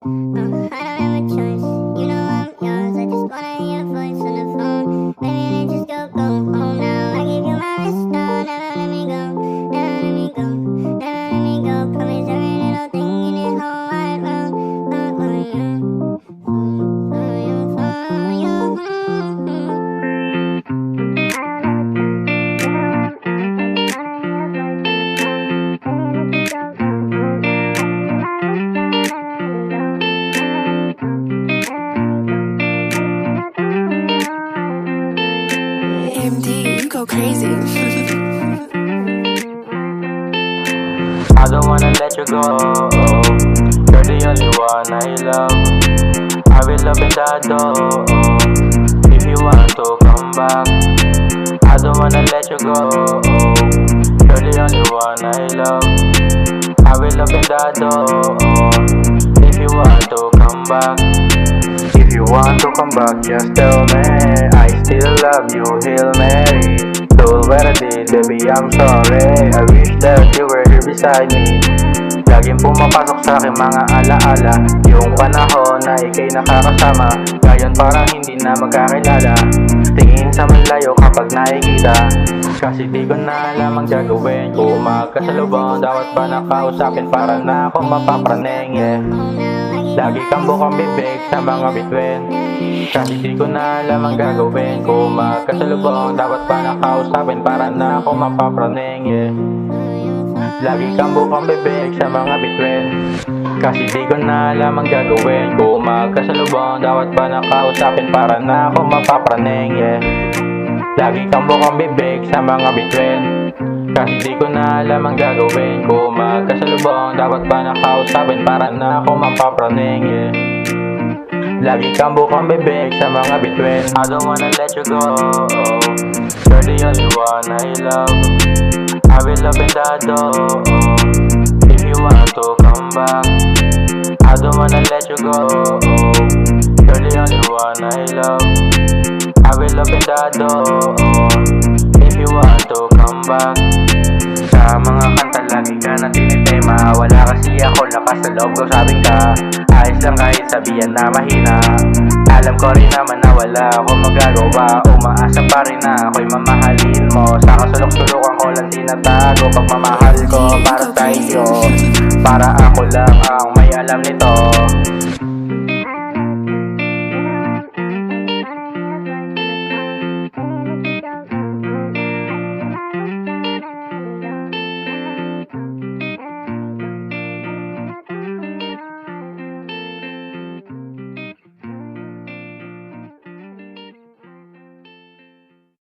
I don't have a choice. You know I'm yours. I just wanna hear your voice on the phone. Baby, then just go home now. I give you my wrist now. Never let me go. Never let me go. Never let me go. Promise every little thing in this whole wide world. For you. For you. For you. AMD, you go crazy. I don't wanna let you go. You're the only one I love. I will open the door if you want to come back. I don't wanna let you go. You're the only one I love. I will open the door if you want to come back. If you want to come back, just tell me. I still love you, Hail Mary. Told what I did, baby, I'm sorry. I wish that you were here beside me. Laging pumapasok sa aking mga alaala. Yung panahon na ikay nakakasama. Ngayon parang hindi na magkakilala. Tingin sa malayo kapag nakikita. Kasi di ko na alam ang gagawin. Kung magkasalubong, dapat ba nakausapin para na ako mapapraneng, yeah. Lagi kang bukang bibig sa mga bituin. Kasi di ko na alam ang gagawin. Kung magkasalubong, dapat pa nakausapin para na ako mapapraneng, yeah. Lagi kang bukang bibig sa mga bituin. Kasi di ko na alam ang gagawin. Kung magkasalubong, dapat ba nakausapin para na ako mapapraneng, yeah. Lagi kang bukang bibig sa mga bituin. Kasi di ko na alam ang gagawin. Kung magkasalubong, dapat ba nakausapin para na ako mapapraneng, yeah. Lagi kang bukang bibig sa mga bituin. I don't wanna let you go. You're the only one I love. I will open the door if you want to come back. I don't wanna let you go. You're the only one I love. I will open the door if you want to come back. Sa mga kanta lagi ka na tinitema. Wala kasi ako lakas sa loob ko, sabing ka ayos lang kahit sabihan na mahina. Alam ko rin naman na wala akong magagawa. Umaasa pa rin na ako'y mamahalin mo. Sa kasulok-sulukan ko lang tinatago pagmamahal ko para sa iyo. Para ako lang ang may alam nito.